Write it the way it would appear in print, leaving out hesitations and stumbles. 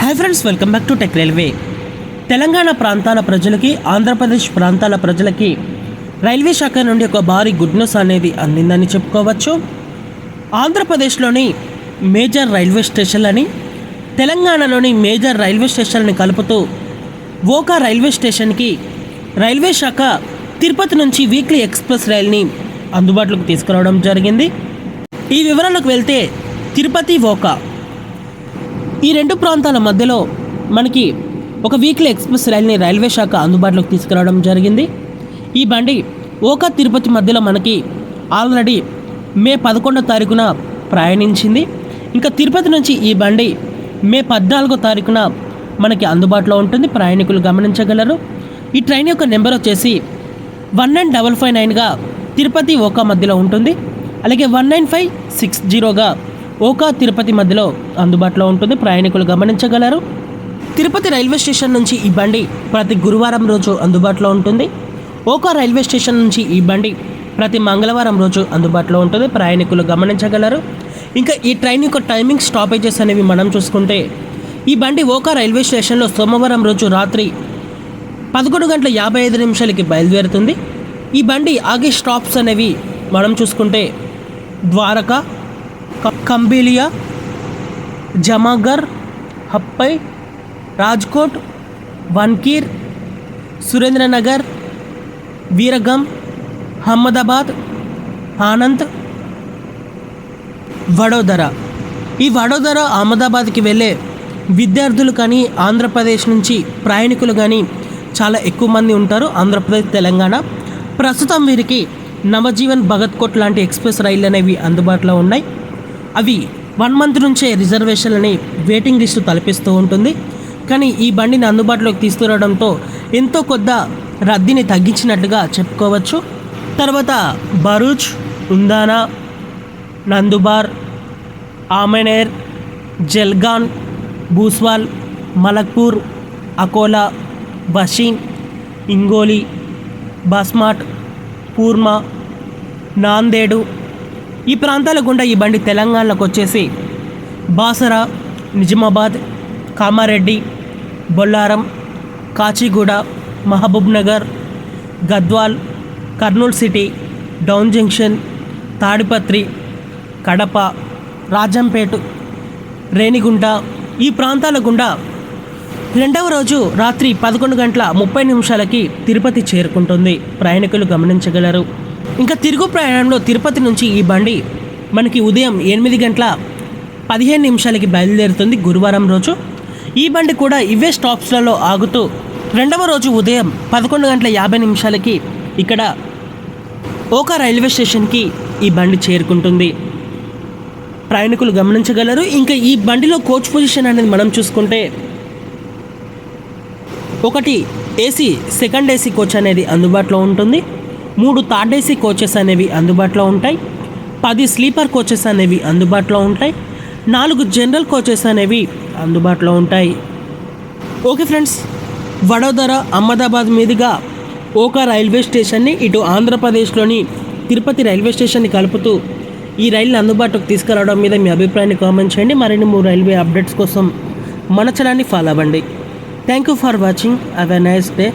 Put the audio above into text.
Hi friends, welcome back to tech railway. Telangana ప్రాంతాల ప్రజలకి, ఆంధ్రప్రదేశ్ ప్రాంతాల ప్రజలకి రైల్వే శాఖ నుండి ఒక భారీ గుడ్ న్యూస్ అనేది అందిందని చెప్పుకోవచ్చు. ఆంధ్రప్రదేశ్లోని మేజర్ రైల్వే స్టేషన్లని తెలంగాణలోని మేజర్ రైల్వే స్టేషన్ని కలుపుతూ ఓకా రైల్వే స్టేషన్కి రైల్వే శాఖ తిరుపతి నుంచి వీక్లీ ఎక్స్ప్రెస్ రైల్ని అందుబాటులోకి తీసుకురావడం జరిగింది. ఈ వివరాలకు వెళ్తే తిరుపతి ఓకా ఈ రెండు ప్రాంతాల మధ్యలో మనకి ఒక వీక్లీ ఎక్స్ప్రెస్ రైల్ని రైల్వే శాఖ అందుబాటులోకి తీసుకురావడం జరిగింది. ఈ బండి ఓకా తిరుపతి మధ్యలో మనకి ఆల్రెడీ మే 11వ తారీఖున ప్రయాణించింది. ఇంకా తిరుపతి నుంచి ఈ బండి మే 14వ తారీఖున మనకి అందుబాటులో ఉంటుంది. ప్రయాణికులు గమనించగలరు. ఈ ట్రైన్ యొక్క నెంబర్ వచ్చేసి 19559గా తిరుపతి ఓకా మధ్యలో ఉంటుంది. అలాగే 19560గా ఓకా తిరుపతి మధ్యలో అందుబాటులో ఉంటుంది. ప్రయాణికులు గమనించగలరు. తిరుపతి రైల్వే స్టేషన్ నుంచి ఈ బండి ప్రతి గురువారం రోజు అందుబాటులో ఉంటుంది. ఓకా రైల్వే స్టేషన్ నుంచి ఈ బండి ప్రతి మంగళవారం రోజు అందుబాటులో ఉంటుంది. ప్రయాణికులు గమనించగలరు. ఇంకా ఈ ట్రైన్ యొక్క టైమింగ్ స్టాపేజెస్ అనేవి మనం చూసుకుంటే ఈ బండి ఓకా రైల్వే స్టేషన్లో సోమవారం రోజు రాత్రి 11:55 బయలుదేరుతుంది. ఈ బండి ఆగే స్టాప్స్ అనేవి మనం చూసుకుంటే ద్వారకా, కంబిలియా, జమాగర్, హప్పై, రాజ్కోట్, వన్కీర్, సురేంద్రనగర్, వీరగం, అహ్మదాబాద్, ఆనంద్, వడోదర. ఈ వడోదర అహ్మదాబాద్కి వెళ్ళే విద్యార్థులు కానీ ఆంధ్రప్రదేశ్ నుంచి ప్రయాణికులు కానీ చాలా ఎక్కువ మంది ఉంటారు. ఆంధ్రప్రదేశ్, తెలంగాణ. ప్రస్తుతం వీరికి నవజీవన్, భగత్ లాంటి ఎక్స్ప్రెస్ రైళ్ళు అనేవి అందుబాటులో ఉన్నాయి. అవి 1 మంత్ నుంచే రిజర్వేషన్లని వెయిటింగ్ లిస్టు తలపిస్తూ ఉంటుంది. కానీ ఈ బండిని అందుబాటులోకి తీసుకురావడంతో ఎంతో కొద్ద రద్దీని తగ్గించినట్లుగా చెప్పుకోవచ్చు. తర్వాత భరూచ్, ఉందానా, నందుబార్, ఆమెనేర్, జల్గాన్, భూస్వాల్, మలక్పూర్, అకోలా, బషీన్, ఇంగోలి, బాస్మాట్, పూర్మా, నాందేడు ఈ ప్రాంతాల గుండా ఈ బండి తెలంగాణలోకి వచ్చేసి బాసరా, నిజామాబాద్, కామారెడ్డి, బొల్లారం, కాచిగూడ, మహబూబ్ నగర్, గద్వాల్, కర్నూలు సిటీ, డౌన్ జంక్షన్, తాడిపత్రి, కడప, రాజంపేట, రేణిగుంట ఈ ప్రాంతాల గుండా రెండవ రోజు రాత్రి 11:30 తిరుపతి చేరుకుంటుంది. ప్రయాణికులు గమనించగలరు. ఇంకా తిరుగు ప్రయాణంలో తిరుపతి నుంచి ఈ బండి మనకి ఉదయం 8:15 బయలుదేరుతుంది గురువారం రోజు. ఈ బండి కూడా ఇవే స్టాప్స్లలో ఆగుతూ రెండవ రోజు ఉదయం 11:50 ఇక్కడ ఓకా రైల్వే స్టేషన్కి ఈ బండి చేరుకుంటుంది. ప్రయాణికులు గమనించగలరు. ఇంకా ఈ బండిలో కోచ్ పొజిషన్ అనేది మనం చూసుకుంటే ఒకటి ఏసీ, సెకండ్ ఏసీ కోచ్ అనేది అందుబాటులో ఉంటుంది. 3 థర్డ్ ఏసీ కోచెస్ అనేవి అందుబాటులో ఉంటాయి. 10 స్లీపర్ కోచెస్ అనేవి అందుబాటులో ఉంటాయి. 4 జనరల్ కోచెస్ అనేవి అందుబాటులో ఉంటాయి. ఓకే ఫ్రెండ్స్, వడోదర, అహ్మదాబాద్ మీదుగా ఓకా రైల్వే స్టేషన్ని ఇటు ఆంధ్రప్రదేశ్లోని తిరుపతి రైల్వే స్టేషన్ని కలుపుతూ ఈ రైలుని అందుబాటులోకి తీసుకురావడం మీద మీ అభిప్రాయాన్ని కామెంట్ చేయండి. మరిన్ని 3 రైల్వే అప్డేట్స్ కోసం మన ఛానల్ని ఫాలో అవ్వండి. Thank you for watching. Have a nice day.